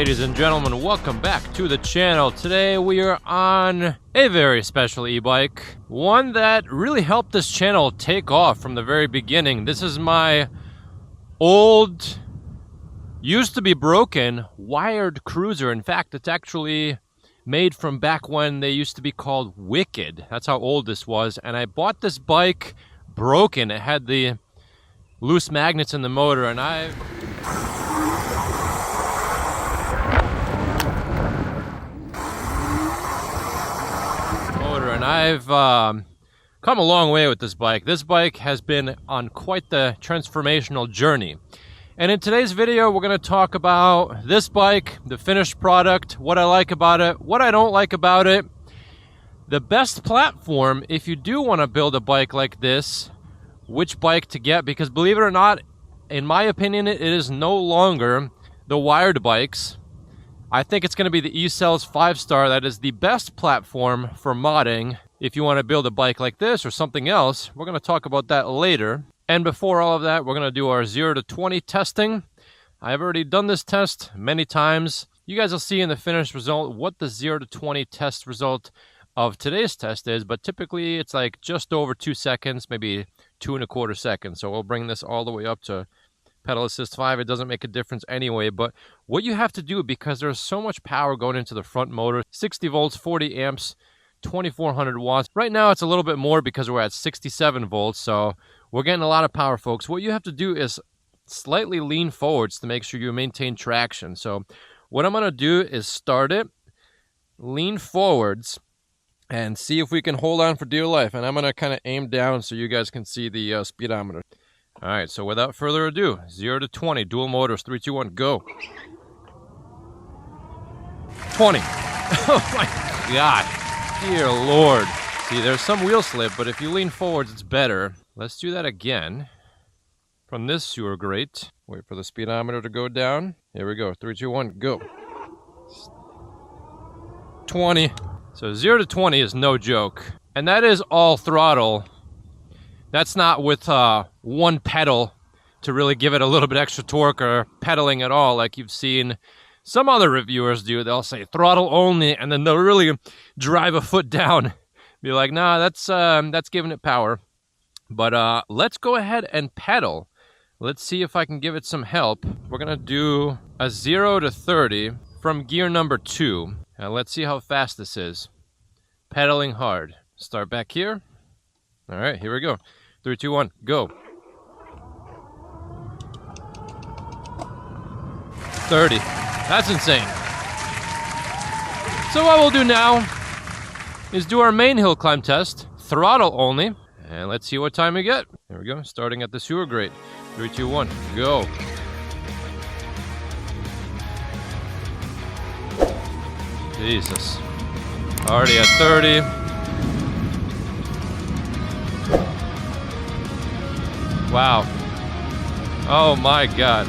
ladies and gentlemen, welcome back to the channel. Today we are on a very special e-bike, one that really helped this channel take off from the very beginning. This is my old, used to be broken, wired cruiser. In fact, it's actually made from back when they used to be called Wicked. That's how old this was. And I bought this bike broken. It had the loose magnets in the motor, and I've come a long way with this bike. This bike has been on quite the transformational journey. And in today's video, we're going to talk about this bike, the finished product, what I like about it, what I don't like about it, the best platform if you do want to build a bike like this, which bike to get, because believe it or not, in my opinion, it is no longer the wired bikes. I think it's going to be the E-Cells 5-star. That is the best platform for modding if you want to build a bike like this or something else. We're going to talk about that later. And before all of that, we're going to do our 0 to 20 testing. I've already done this test many times. You guys will see in the finished result what the 0 to 20 test result of today's test is, but typically it's like just over 2 seconds, maybe 2.25 seconds. So we'll bring this all the way up to pedal assist 5. It doesn't make a difference anyway, but what you have to do, because there's so much power going into the front motor, 60 volts, 40 amps, 2400 watts. Right now it's a little bit more because we're at 67 volts, so we're getting a lot of power, folks. What you have to do is slightly lean forwards to make sure you maintain traction. So what I'm going to do is start it, lean forwards, and see if we can hold on for dear life. And I'm going to kind of aim down so you guys can see the speedometer. All right, so without further ado, 0 to 20, dual motors, 3, 2, 1, go. 20. Oh my God, dear Lord. See, there's some wheel slip, but if you lean forwards, it's better. Let's do that again. From this sewer grate, wait for the speedometer to go down. Here we go, 3, 2, 1, go. 20. So 0 to 20 is no joke. And that is all throttle. That's not with one pedal to really give it a little bit extra torque or pedaling at all like you've seen some other reviewers do. They'll say throttle only, and then they'll really drive a foot down. Be like, nah, that's giving it power. But let's go ahead and pedal. Let's see if I can give it some help. We're going to do a 0 to 30 from gear number 2. And let's see how fast this is. Pedaling hard. Start back here. All right, here we go. 3, 2, 1, go. 30. That's insane. So what we'll do now is do our main hill climb test, throttle only, and let's see what time we get. Here we go, starting at the sewer grate. 3, 2, 1, go. Jesus. Already at 30. Wow. Oh my God.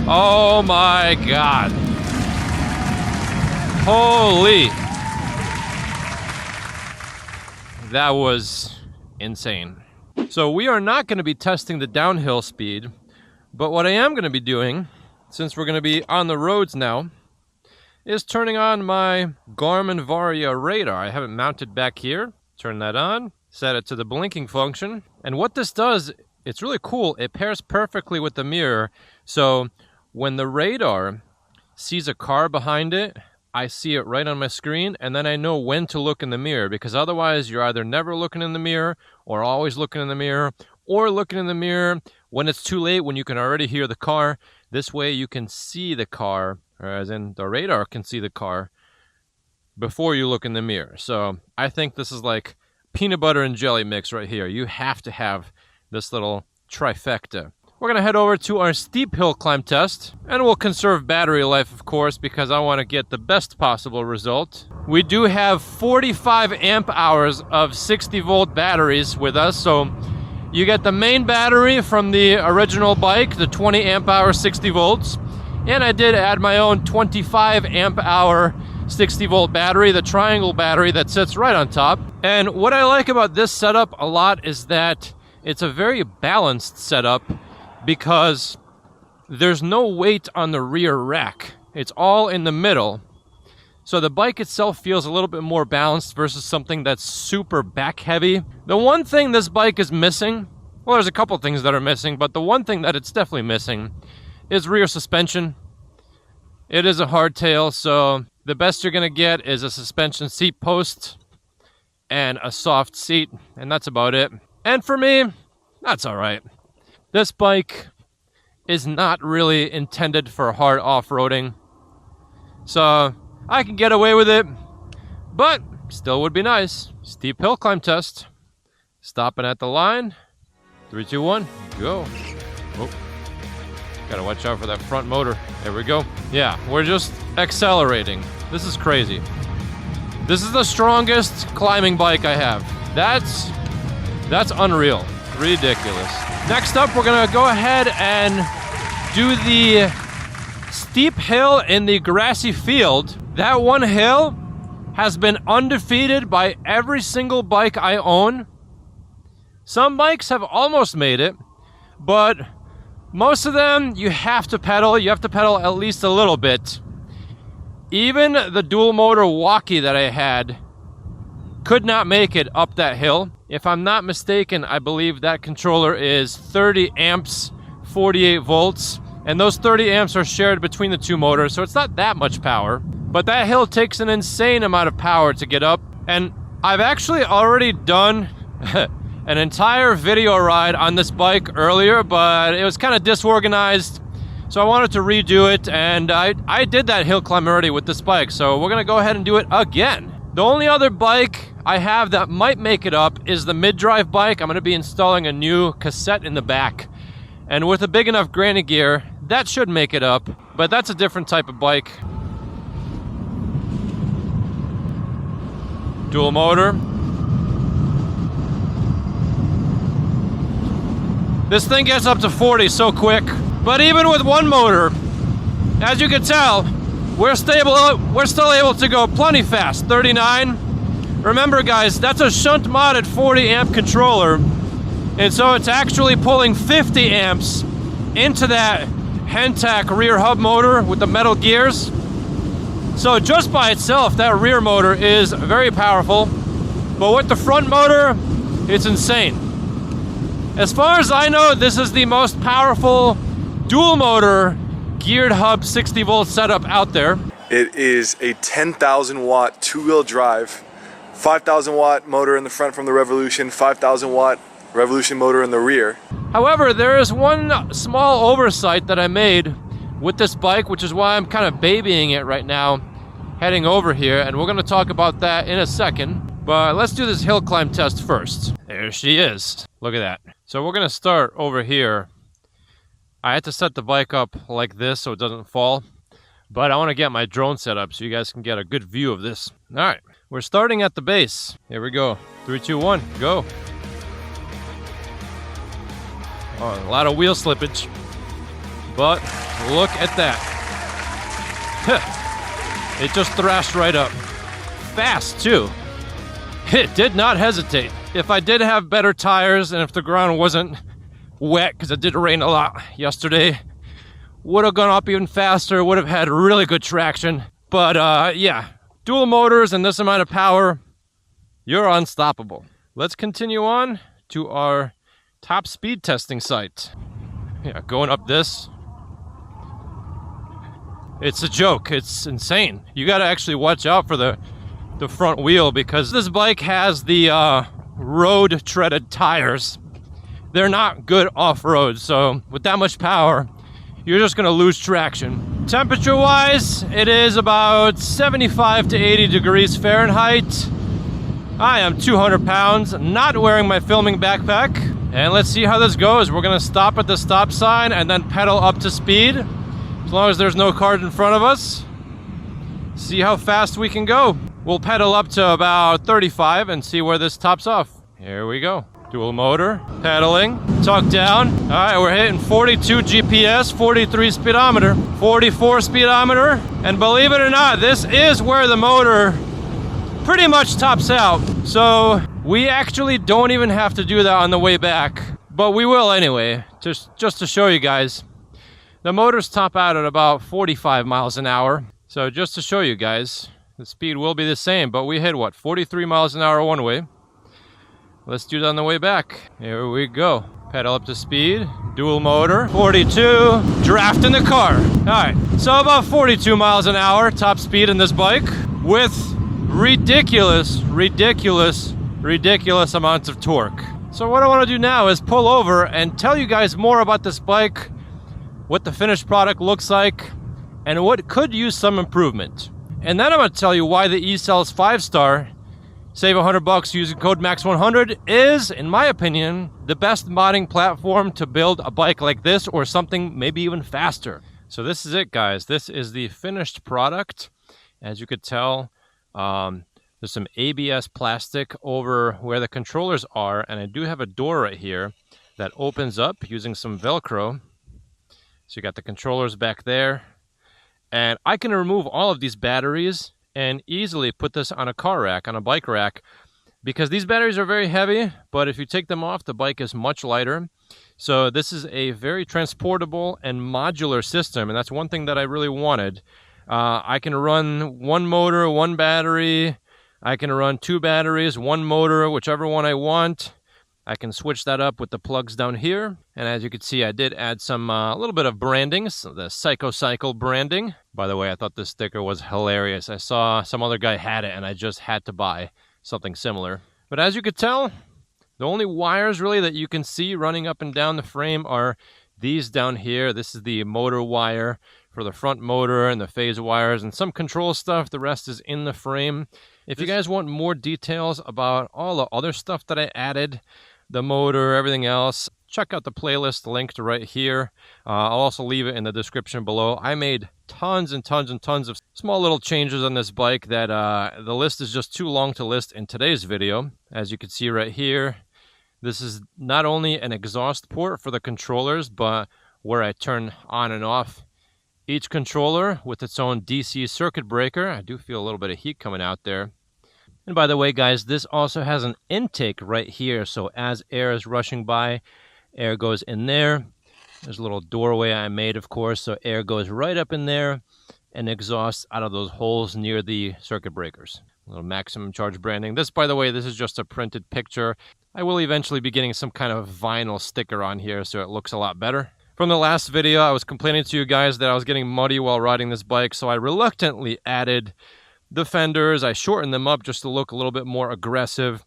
Oh my God. Holy. That was insane. So we are not going to be testing the downhill speed, but what I am going to be doing, since we're going to be on the roads now, is turning on my Garmin Varia radar. I have it mounted back here. Turn that on, set it to the blinking function, and what this does, it's really cool. It pairs perfectly with the mirror. So when the radar sees a car behind it, I see it right on my screen, and then I know when to look in the mirror, because otherwise you're either never looking in the mirror or always looking in the mirror, or looking in the mirror when it's too late, when you can already hear the car. This way you can see the car, or as in the radar can see the car before you look in the mirror. So I think this is like peanut butter and jelly mix right here. You have to have this little trifecta. We're going to head over to our steep hill climb test, and we'll conserve battery life, of course, because I want to get the best possible result. We do have 45 amp hours of 60 volt batteries with us, so you get the main battery from the original bike, the 20 amp hour 60 volts, and I did add my own 25 amp hour 60 volt battery, the triangle battery that sits right on top. And what I like about this setup a lot is that it's a very balanced setup, because there's no weight on the rear rack. It's all in the middle. So the bike itself feels a little bit more balanced versus something that's super back heavy. The one thing this bike is missing, well, there's a couple things that are missing, but the one thing that it's definitely missing is rear suspension. It is a hardtail, so the best you're gonna get is a suspension seat post and a soft seat, and that's about it. And for me, that's all right. This bike is not really intended for hard off-roading, so I can get away with it, but still would be nice. Steep hill climb test. Stopping at the line. 3, 2, 1, go. Oh, gotta watch out for that front motor. There we go. Yeah, we're just accelerating. This is crazy. This is the strongest climbing bike I have. That's unreal. Ridiculous. Next up, we're gonna go ahead and do the steep hill in the grassy field. That one hill has been undefeated by every single bike I own. Some bikes have almost made it, but most of them you have to pedal. You have to pedal at least a little bit. Even the dual motor walkie that I had could not make it up that hill. If I'm not mistaken, I believe that controller is 30 amps, 48 volts, and those 30 amps are shared between the two motors, so it's not that much power. But that hill takes an insane amount of power to get up, and I've actually already done an entire video ride on this bike earlier, but it was kind of disorganized, so I wanted to redo it, and I did that hill climb already with this bike, so we're gonna go ahead and do it again. The only other bike I have that might make it up is the mid-drive bike. I'm gonna be installing a new cassette in the back, and with a big enough granny gear, that should make it up, but that's a different type of bike. Dual motor. This thing gets up to 40 so quick, but even with one motor, as you can tell, we're still able to go plenty fast. 39. Remember guys, that's a shunt modded 40 amp controller, and so it's actually pulling 50 amps into that Hentac rear hub motor with the metal gears. So just by itself, that rear motor is very powerful, but with the front motor, it's insane. As far as I know, this is the most powerful dual motor geared hub 60 volt setup out there. It is a 10,000 watt two-wheel drive, 5,000 watt motor in the front from the Revolution, 5,000 watt Revolution motor in the rear. However, there is one small oversight that I made with this bike, which is why I'm kind of babying it right now, heading over here, and we're going to talk about that in a second. But let's do this hill climb test first. There she is. Look at that. So we're going to start over here. I had to set the bike up like this so it doesn't fall, but I want to get my drone set up so you guys can get a good view of this. All right, we're starting at the base. Here we go. 3, 2, 1, go. Oh, a lot of wheel slippage, but look at that. It just thrashed right up. Fast, too. It did not hesitate. If I did have better tires and if the ground wasn't wet, because it did rain a lot yesterday, would have gone up even faster, would have had really good traction. But yeah, dual motors and this amount of power, you're unstoppable. Let's continue on to our top speed testing site. Yeah, going up this, it's a joke. It's insane. You got to actually watch out for the front wheel, because this bike has the road treaded tires. They're not good off-road, so with that much power, you're just gonna lose traction. Temperature-wise, it is about 75 to 80 degrees Fahrenheit. I am 200 pounds, not wearing my filming backpack. And let's see how this goes. We're gonna stop at the stop sign and then pedal up to speed, as long as there's no cars in front of us. See how fast we can go. We'll pedal up to about 35 and see where this tops off. Here we go. Dual motor, pedaling, tuck down. All right, we're hitting 42 GPS, 43 speedometer, 44 speedometer. And believe it or not, this is where the motor pretty much tops out. So we actually don't even have to do that on the way back, but we will anyway, just to show you guys. The motors top out at about 45 miles an hour. So just to show you guys, the speed will be the same, but we hit what, 43 miles an hour one way. Let's do that on the way back. Here we go. Pedal up to speed, dual motor, 42, draft in the car. All right, so about 42 miles an hour top speed in this bike with ridiculous amounts of torque. So what I want to do now is pull over and tell you guys more about this bike, what the finished product looks like, and what could use some improvement. And then I'm going to tell you why the E-Cells 5-star, save $100 using code MAX100, is, in my opinion, the best modding platform to build a bike like this or something maybe even faster. So this is it, guys. This is the finished product. As you could tell, there's some ABS plastic over where the controllers are, and I do have a door right here that opens up using some Velcro. So you got the controllers back there, and I can remove all of these batteries and easily put this on a car rack, on a bike rack, because these batteries are very heavy, but if you take them off, the bike is much lighter. So this is a very transportable and modular system, and that's one thing that I really wanted. I can run one motor, one battery. I can run two batteries, one motor, whichever one I want. I can switch that up with the plugs down here. And as you can see, I did add some a little bit of branding, so the Psycho branding. By the way, I thought this sticker was hilarious. I saw some other guy had it, and I just had to buy something similar. But as you could tell, the only wires really that you can see running up and down the frame are these down here. This is the motor wire for the front motor and the phase wires and some control stuff. The rest is in the frame. If you guys want more details about all the other stuff that I added, the motor, everything else, check out the playlist linked right here. I'll also leave it in the description below. I made tons and tons and tons of small little changes on this bike that the list is just too long to list in today's video. As you can see right here, this is not only an exhaust port for the controllers, but where I turn on and off each controller with its own DC circuit breaker. I do feel a little bit of heat coming out there. And by the way, guys, this also has an intake right here. So as air is rushing by, air goes in there. There's a little doorway I made, of course, so air goes right up in there and exhausts out of those holes near the circuit breakers. A little maximum charge branding. This, by the way, this is just a printed picture. I will eventually be getting some kind of vinyl sticker on here so it looks a lot better. From the last video, I was complaining to you guys that I was getting muddy while riding this bike, so I reluctantly added the fenders. I shortened them up just to look a little bit more aggressive.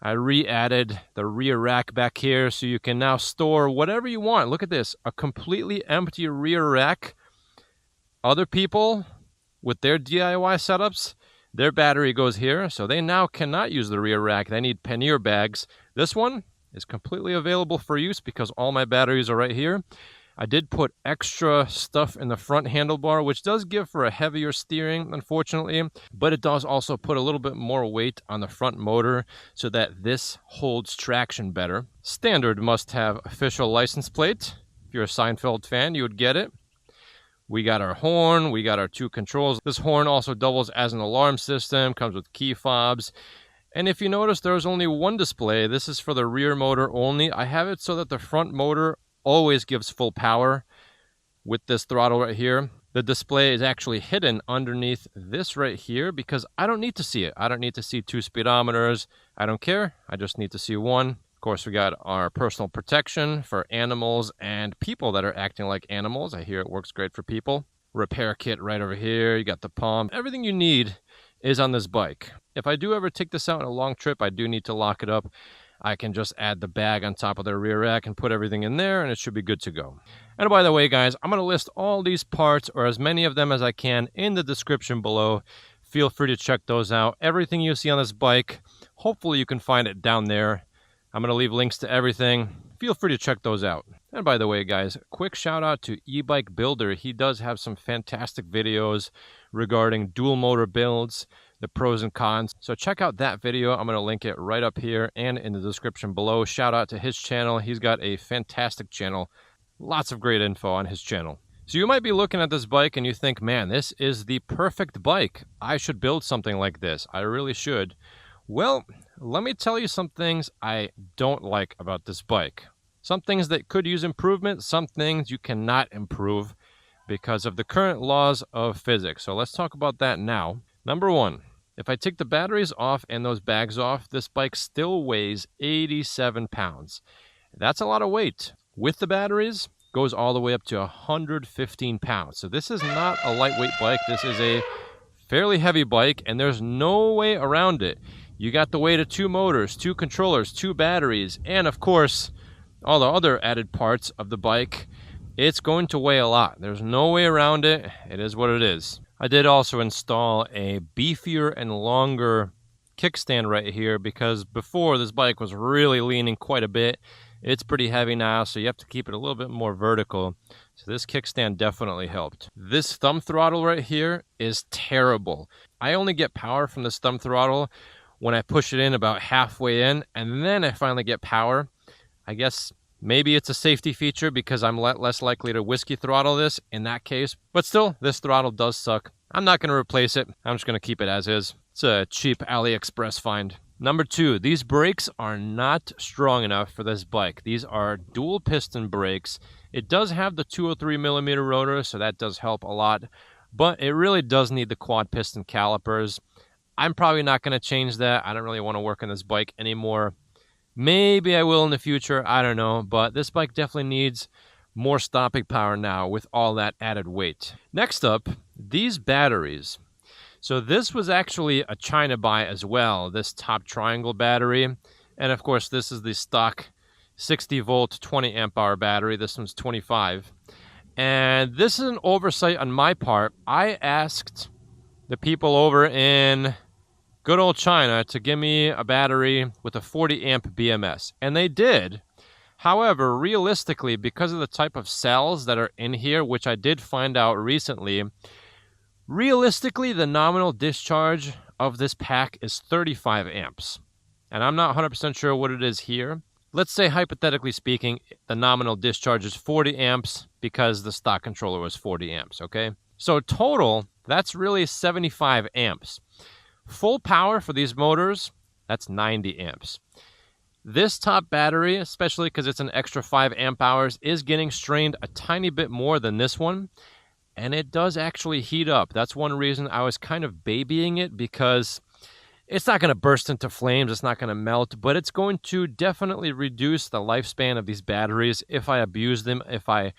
I re-added the rear rack back here so you can now store whatever you want. Look at this, a completely empty rear rack. Other people with their DIY setups, their battery goes here, so they now cannot use the rear rack. They need pannier bags. This one is completely available for use because all my batteries are right here. I did put extra stuff in the front handlebar, which does give for a heavier steering, unfortunately, but it does also put a little bit more weight on the front motor so that this holds traction better. Standard must-have official license plate. If you're a Seinfeld fan, you would get it. We got our horn, we got our two controls. This horn also doubles as an alarm system, comes with key fobs. And if you notice, there's only one display. This is for the rear motor only. I have it so that the front motor always gives full power with this throttle right here. The display is actually hidden underneath this right here because I don't need to see it. I don't need to see two speedometers. I don't care. I just need to see one. Of course, we got our personal protection for animals and people that are acting like animals. I hear it works great for people. Repair kit right over here. You got the pump. Everything you need is on this bike. If I do ever take this out on a long trip, I do need to lock it up. I can just add the bag on top of the rear rack and put everything in there, and it should be good to go. And by the way, guys, I'm going to list all these parts, or as many of them as I can, in the description below. Feel free to check those out. Everything you see on this bike, hopefully you can find it down there. I'm going to leave links to everything. Feel free to check those out. And by the way, guys, quick shout out to Ebike Builder. He does have some fantastic videos regarding dual motor builds, the pros and cons. So check out that video. I'm going to link it right up here and in the description below. Shout out to his channel. He's got a fantastic channel. Lots of great info on his channel. So you might be looking at this bike and you think, man, this is the perfect bike. I should build something like this. I really should. Well, let me tell you some things I don't like about this bike. Some things that could use improvement, some things you cannot improve because of the current laws of physics. So let's talk about that now. Number one, if I take the batteries off and those bags off, this bike still weighs 87 pounds. That's a lot of weight. With the batteries, goes all the way up to 115 pounds. So this is not a lightweight bike. This is a fairly heavy bike, and there's no way around it. You got the weight of 2 motors, 2 controllers, 2 batteries, and of course, all the other added parts of the bike. It's going to weigh a lot. There's no way around it. It is what it is. I did also install a beefier and longer kickstand right here because before this bike was really leaning quite a bit. It's pretty heavy now, so you have to keep it a little bit more vertical. So this kickstand definitely helped. This thumb throttle right here is terrible. I only get power from this thumb throttle when I push it in about halfway in, and then I finally get power. I guess maybe it's a safety feature because I'm less likely to whiskey throttle this in that case. But still, this throttle does suck. I'm not going to replace it. I'm just going to keep it as is. It's a cheap AliExpress find. Number 2, these brakes are not strong enough for this bike. These are dual piston brakes. It does have the 203 millimeter rotor, so that does help a lot. But it really does need the quad piston calipers. I'm probably not going to change that. I don't really want to work on this bike anymore. Maybe I will in the future, I don't know, but this bike definitely needs more stopping power now with all that added weight. Next up, these batteries. So this was actually a China buy as well, this top triangle battery. And of course, this is the stock 60 volt, 20 amp hour battery. This one's 25. And this is an oversight on my part. I asked the people over in good old China to give me a battery with a 40 amp BMS, and they did. However, realistically, because of the type of cells that are in here, which I did find out recently, realistically, the nominal discharge of this pack is 35 amps. And I'm not 100% sure what it is here. Let's say, hypothetically speaking, the nominal discharge is 40 amps because the stock controller was 40 amps, okay? So total, that's really 75 amps. Full power for these motors, that's 90 amps. This top battery, especially because it's an extra 5 amp hours, is getting strained a tiny bit more than this one. And it does actually heat up. That's one reason I was kind of babying it, because it's not going to burst into flames, it's not going to melt, but it's going to definitely reduce the lifespan of these batteries if I abuse them. If I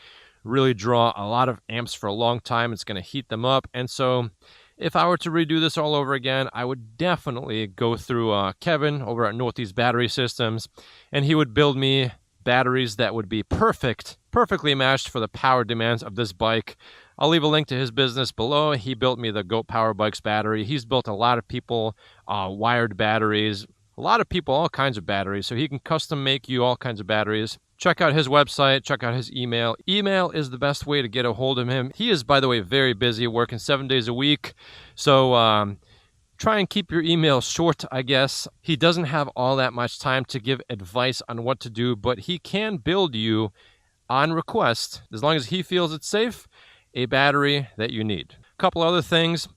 really draw a lot of amps for a long time, it's going to heat them up. And so if I were to redo this all over again, I would definitely go through Kevin over at Northeast Battery Systems, and he would build me batteries that would be perfectly matched for the power demands of this bike. I'll leave a link to his business below. He built me the Goat Power Bikes battery. He's built a lot of people wired batteries, a lot of people all kinds of batteries, so he can custom make you all kinds of batteries. Check out his website, check out his email. Email is the best way to get a hold of him. He is, by the way, very busy, working 7 days a week, so try and keep your email short, I guess. He doesn't have all that much time to give advice on what to do, but he can build you on request, as long as he feels it's safe, a battery that you need. A couple other things.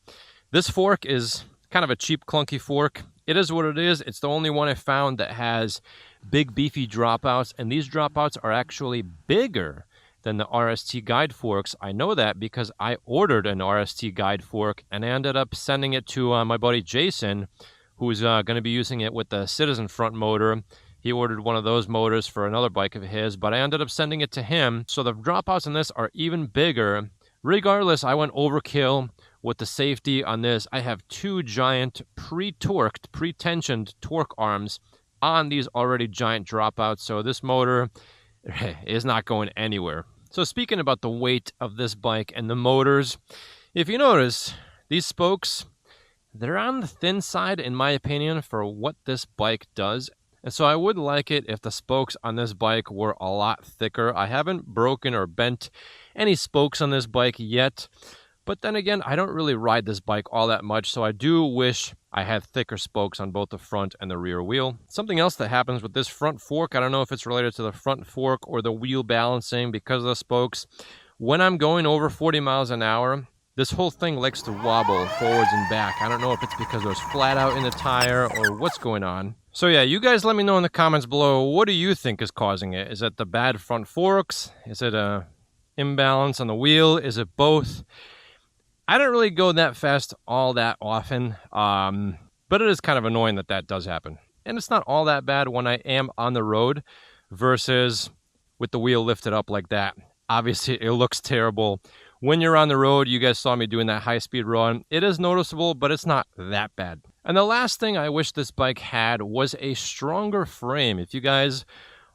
This fork is kind of a cheap, clunky fork. It is what it is. It's the only one I found that has big, beefy dropouts, and these dropouts are actually bigger than the RST guide forks. I know that because I ordered an RST guide fork, and I ended up sending it to my buddy Jason, who's going to be using it with the Citizen front motor. He ordered one of those motors for another bike of his, but I ended up sending it to him. So the dropouts on this are even bigger. Regardless, I went overkill with the safety on this. I have 2 giant pre-torqued, pre-tensioned torque arms on these already giant dropouts, so this motor is not going anywhere. So speaking about the weight of this bike and the motors, if you notice, these spokes, they're on the thin side, in my opinion, for what this bike does. And so I would like it if the spokes on this bike were a lot thicker. I haven't broken or bent any spokes on this bike yet. But then again, I don't really ride this bike all that much, so I do wish I had thicker spokes on both the front and the rear wheel. Something else that happens with this front fork, I don't know if it's related to the front fork or the wheel balancing because of the spokes. When I'm going over 40 miles an hour, this whole thing likes to wobble forwards and back. I don't know if it's because there's flat out in the tire or what's going on. So yeah, you guys let me know in the comments below, what do you think is causing it? Is it the bad front forks? Is it a imbalance on the wheel? Is it both? I don't really go that fast all that often, but it is kind of annoying that that does happen. And it's not all that bad when I am on the road versus with the wheel lifted up like that. Obviously, it looks terrible. When you're on the road, you guys saw me doing that high-speed run. It is noticeable, but it's not that bad. And the last thing I wish this bike had was a stronger frame. If you guys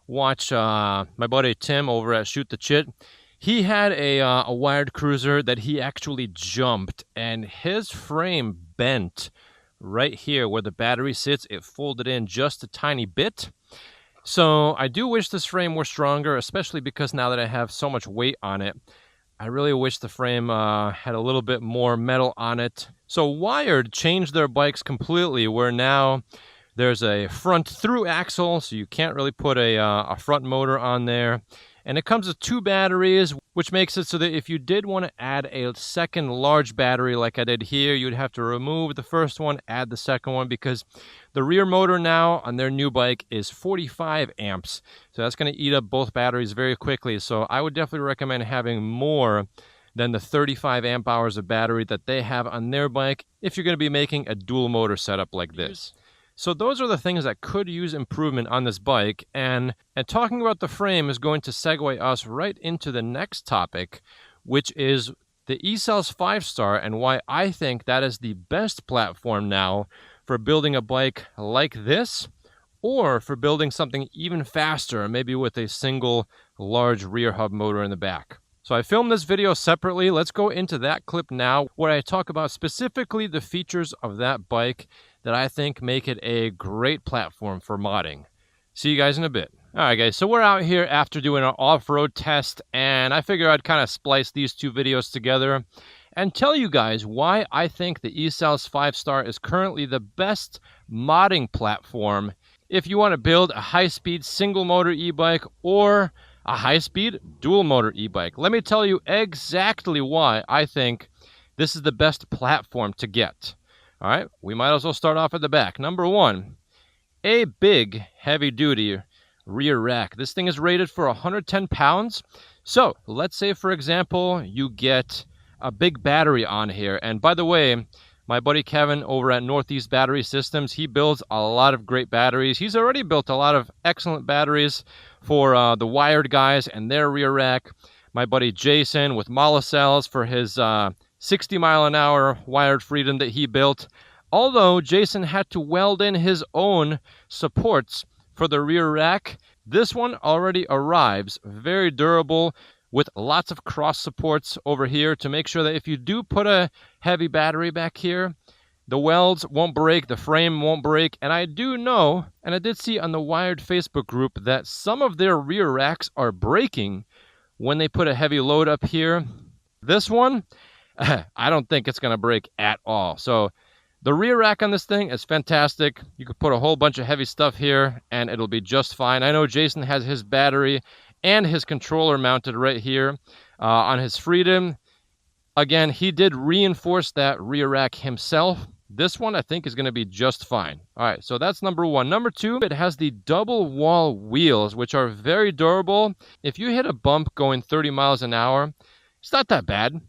watch my buddy Tim over at Shoot the Chit, he had a wired cruiser that he actually jumped, and his frame bent right here where the battery sits. It folded in just a tiny bit. So I do wish this frame were stronger, especially because now that I have so much weight on it, I really wish the frame had a little bit more metal on it. So Wired changed their bikes completely, where now there's a front through axle, so you can't really put a front motor on there. And it comes with 2 batteries, which makes it so that if you did want to add a second large battery like I did here, you'd have to remove the first one, add the second one, because the rear motor now on their new bike is 45 amps. So that's going to eat up both batteries very quickly. So I would definitely recommend having more than the 35 amp hours of battery that they have on their bike if you're going to be making a dual motor setup like this. So those are the things that could use improvement on this bike, and talking about the frame is going to segue us right into the next topic, which is the eCell's 5-star and why I think that is the best platform now for building a bike like this, or for building something even faster, maybe with a single large rear hub motor in the back. So I filmed this video separately. Let's go into that clip now, where I talk about specifically the features of that bike that I think make it a great platform for modding. See you guys in a bit. Alright guys, so we're out here after doing our off-road test, and I figured I'd kind of splice these 2 videos together and tell you guys why I think the eCell's 5-star is currently the best modding platform if you want to build a high-speed single-motor e-bike or a high-speed dual-motor e-bike. Let me tell you exactly why I think this is the best platform to get. All right, we might as well start off at the back. Number 1, a big, heavy-duty rear rack. This thing is rated for 110 pounds. So let's say, for example, you get a big battery on here. And by the way, my buddy Kevin over at Northeast Battery Systems, he builds a lot of great batteries. He's already built a lot of excellent batteries for the Wired guys and their rear rack. My buddy Jason with Molicels for his 60-mile-an-hour Wired Freedom that he built. Although Jason had to weld in his own supports for the rear rack, this one already arrives very durable with lots of cross supports over here to make sure that if you do put a heavy battery back here, the welds won't break, the frame won't break. And I do know, and I did see on the Wired Facebook group, that some of their rear racks are breaking when they put a heavy load up here. This one, I don't think it's going to break at all. So the rear rack on this thing is fantastic. You could put a whole bunch of heavy stuff here and it'll be just fine. I know Jason has his battery and his controller mounted right here on his Freedom. Again, he did reinforce that rear rack himself. This one I think is going to be just fine. All right, so that's number 1. Number 2, it has the double wall wheels, which are very durable. If you hit a bump going 30 miles an hour, it's not that bad.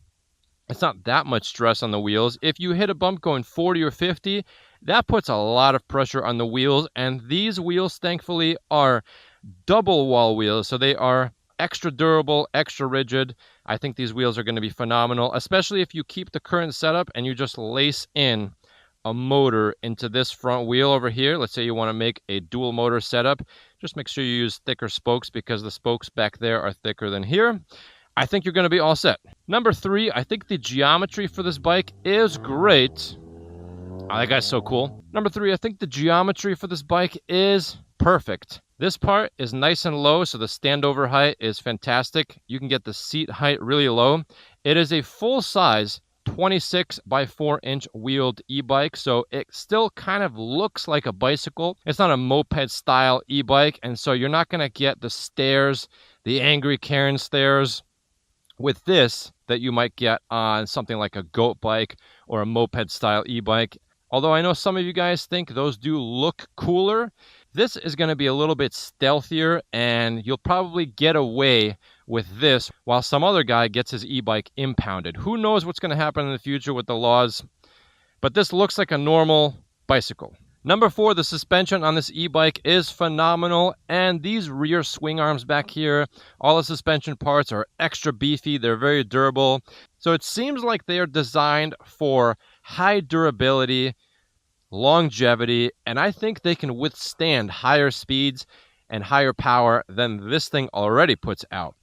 It's not that much stress on the wheels. If you hit a bump going 40 or 50, that puts a lot of pressure on the wheels. And these wheels, thankfully, are double wall wheels. So they are extra durable, extra rigid. I think these wheels are going to be phenomenal, especially if you keep the current setup and you just lace in a motor into this front wheel over here. Let's say you want to make a dual motor setup. Just make sure you use thicker spokes because the spokes back there are thicker than here. I think you're going to be all set. Number 3, I think the geometry for this bike is great. Oh, that guy's so cool. Number 3, I think the geometry for this bike is perfect. This part is nice and low, so the standover height is fantastic. You can get the seat height really low. It is a full-size 26 by 4 inch wheeled e-bike, so it still kind of looks like a bicycle. It's not a moped style e-bike, and so you're not going to get the stairs, the angry Karen stairs, with this that you might get on something like a goat bike or a moped style e-bike. Although I know some of you guys think those do look cooler, this is going to be a little bit stealthier, and you'll probably get away with this while some other guy gets his e-bike impounded. Who knows what's going to happen in the future with the laws, but this looks like a normal bicycle. Number 4, the suspension on this e-bike is phenomenal, and these rear swing arms back here, all the suspension parts are extra beefy, they're very durable. So it seems like they are designed for high durability, longevity, and I think they can withstand higher speeds and higher power than this thing already puts out.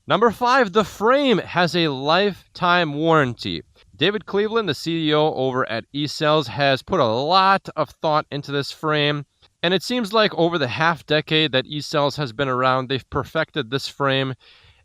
Number 5, the frame has a lifetime warranty. David Cleveland, the CEO over at eCells, has put a lot of thought into this frame, and it seems like over the half decade that eCells has been around, they've perfected this frame,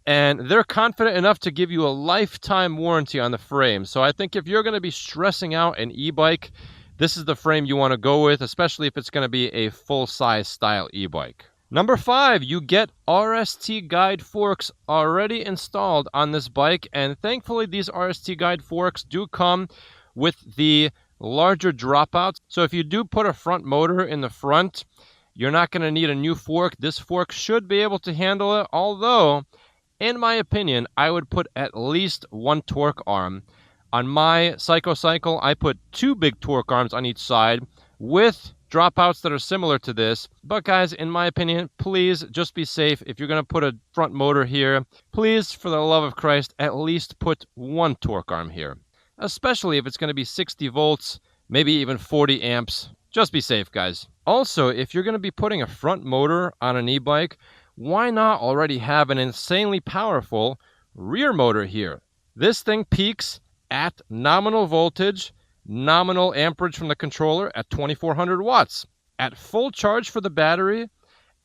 and they're confident enough to give you a lifetime warranty on the frame. So I think if you're going to be stressing out an e-bike, this is the frame you want to go with, especially if it's going to be a full-size style e-bike. Number 5, you get RST guide forks already installed on this bike, and thankfully these RST guide forks do come with the larger dropouts. So if you do put a front motor in the front, you're not going to need a new fork. This fork should be able to handle it, although, in my opinion, I would put at least one torque arm. On my Cycle, I put 2 big torque arms on each side with dropouts that are similar to this. But guys, in my opinion, please just be safe. If you're going to put a front motor here, please, for the love of Christ, at least put 1 torque arm here. Especially if it's going to be 60 volts, maybe even 40 amps. Just be safe, guys. Also, if you're going to be putting a front motor on an e-bike, why not already have an insanely powerful rear motor here? This thing peaks at nominal voltage, nominal amperage from the controller at 2400 watts. At full charge for the battery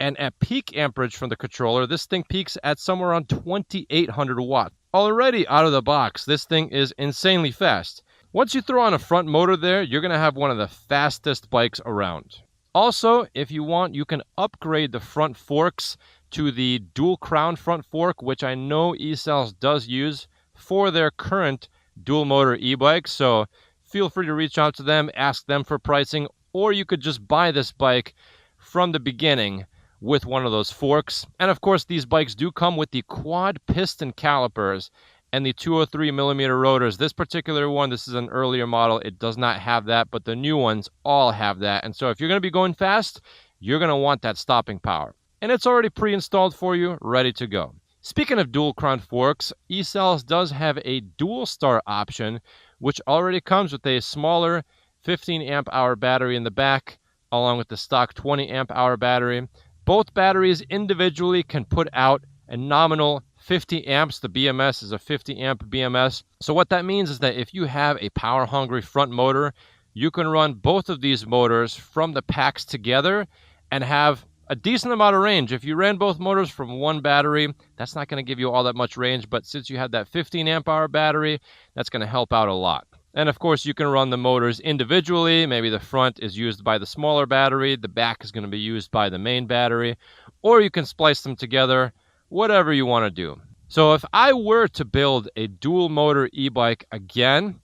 and at peak amperage from the controller, this thing peaks at somewhere around 2800 watts. Already out of the box, this thing is insanely fast. Once you throw on a front motor there, you're going to have one of the fastest bikes around. Also, if you want, you can upgrade the front forks to the dual crown front fork, which I know eCells does use for their current dual motor e-bike. So feel free to reach out to them, ask them for pricing, or you could just buy this bike from the beginning with one of those forks. And of course, these bikes do come with the quad piston calipers and the 203 millimeter rotors. This particular one, this is an earlier model, it does not have that, but the new ones all have that. And so if you're going to be going fast, you're going to want that stopping power. And it's already pre-installed for you, ready to go. Speaking of dual crown forks, eCells does have a dual star option, which already comes with a smaller 15 amp hour battery in the back, along with the stock 20 amp hour battery. Both batteries individually can put out a nominal 50 amps. The BMS is a 50 amp BMS. So what that means is that if you have a power hungry front motor, you can run both of these motors from the packs together and have a decent amount of range. If you ran both motors from one battery, that's not going to give you all that much range, but since you have that 15 amp hour battery, that's going to help out a lot. And of course, you can run the motors individually. Maybe the front is used by the smaller battery, the back is going to be used by the main battery, or you can splice them together, whatever you want to do. So if I were to build a dual motor e-bike again,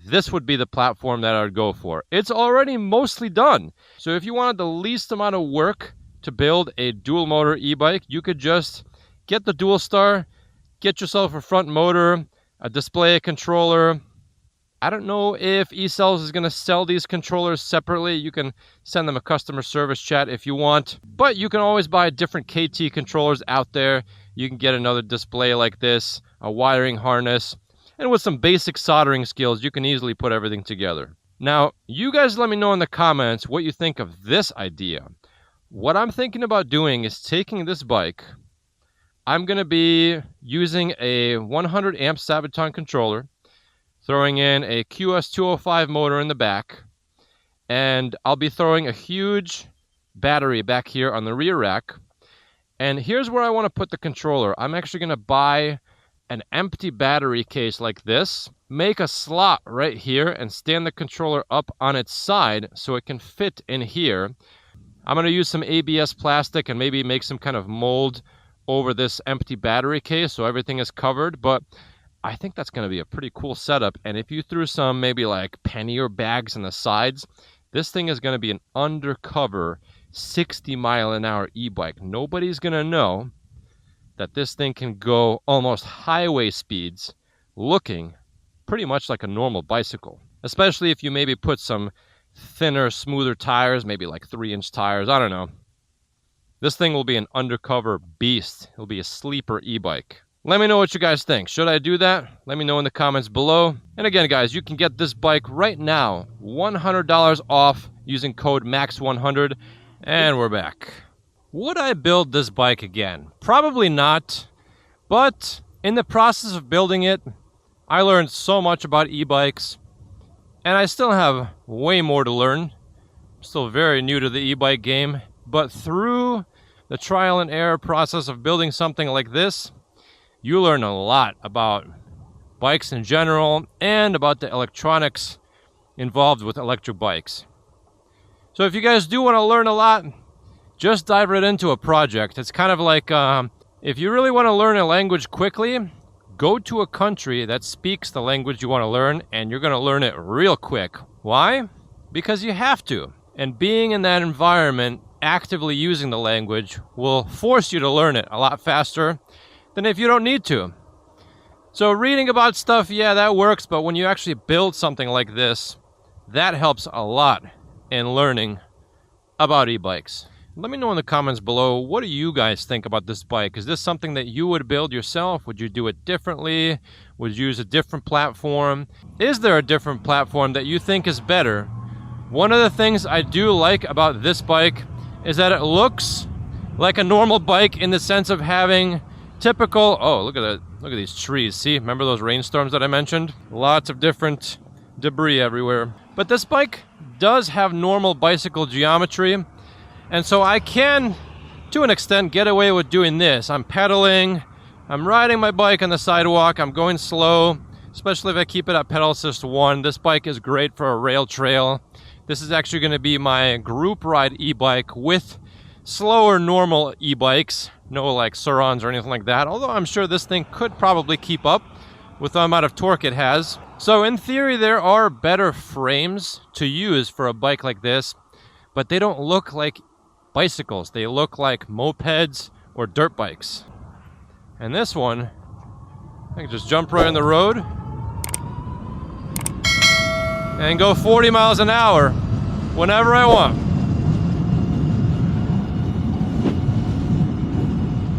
this would be the platform that I would go for. It's already mostly done. So if you wanted the least amount of work to build a dual motor e-bike, you could just get the dual star, get yourself a front motor, a display, a controller. I don't know if eCells is going to sell these controllers separately. You can send them a customer service chat if you want, but you can always buy different KT controllers out there. You can get another display like this, a wiring harness, and with some basic soldering skills, you can easily put everything together. Now, you guys let me know in the comments what you think of this idea. What I'm thinking about doing is taking this bike. I'm going to be using a 100 amp Sabaton controller, throwing in a QS205 motor in the back, and I'll be throwing a huge battery back here on the rear rack. And here's where I want to put the controller. I'm actually going to buy an empty battery case like this, make a slot right here, and stand the controller up on its side so it can fit in here. I'm going to use some ABS plastic and maybe make some kind of mold over this empty battery case, so everything is covered. But I think that's going to be a pretty cool setup. And if you threw some maybe like pannier bags on the sides, this thing is going to be an undercover 60-mile-an-hour e-bike. Nobody's going to know that this thing can go almost highway speeds looking pretty much like a normal bicycle. Especially if you maybe put some thinner, smoother tires, maybe like 3-inch tires, I don't know. This thing will be an undercover beast. It'll be a sleeper e-bike. Let me know what you guys think. Should I do that? Let me know in the comments below. And again, guys, you can get this bike right now, $100 off using code MAX100. And we're back. Would I build this bike again? Probably not. But in the process of building it, I learned so much about e-bikes. And I still have way more to learn. I'm still very new to the e-bike game. But through the trial and error process of building something like this, you learn a lot about bikes in general and about the electronics involved with electric bikes. So if you guys do want to learn a lot, just dive right into a project. It's kind of like if you really want to learn a language quickly, go to a country that speaks the language you want to learn, and you're going to learn it real quick. Why? Because you have to. And being in that environment, actively using the language, will force you to learn it a lot faster than if you don't need to. So reading about stuff, yeah, that works, but when you actually build something like this, that helps a lot in learning about e-bikes. Let me know in the comments below, what do you guys think about this bike? Is this something that you would build yourself? Would you do it differently? Would you use a different platform? Is there a different platform that you think is better? One of the things I do like about this bike is that it looks like a normal bike in the sense of having typical, oh, look at that. Look at these trees. See, remember those rainstorms that I mentioned? Lots of different debris everywhere. But this bike does have normal bicycle geometry. And so I can, to an extent, get away with doing this. I'm pedaling, I'm riding my bike on the sidewalk, I'm going slow, especially if I keep it at pedal assist 1. This bike is great for a rail trail. This is actually going to be my group ride e-bike with slower normal e-bikes. No like Surons or anything like that, although I'm sure this thing could probably keep up with the amount of torque it has. So in theory, there are better frames to use for a bike like this, but they don't look like bicycles. They look like mopeds or dirt bikes. And this one, I can just jump right in the road and go 40 miles an hour whenever I want.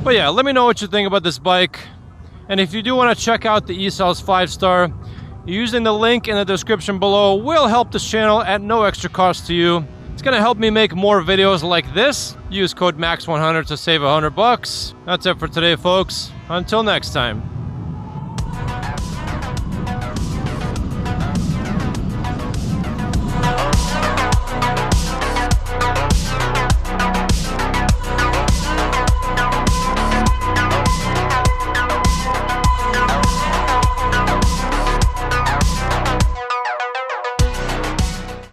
But yeah, let me know what you think about this bike. And if you do want to check out the eCells 5-star, using the link in the description below will help this channel at no extra cost to you. It's going to help me make more videos like this. Use code MAX100 to save $100. That's it for today, folks. Until next time.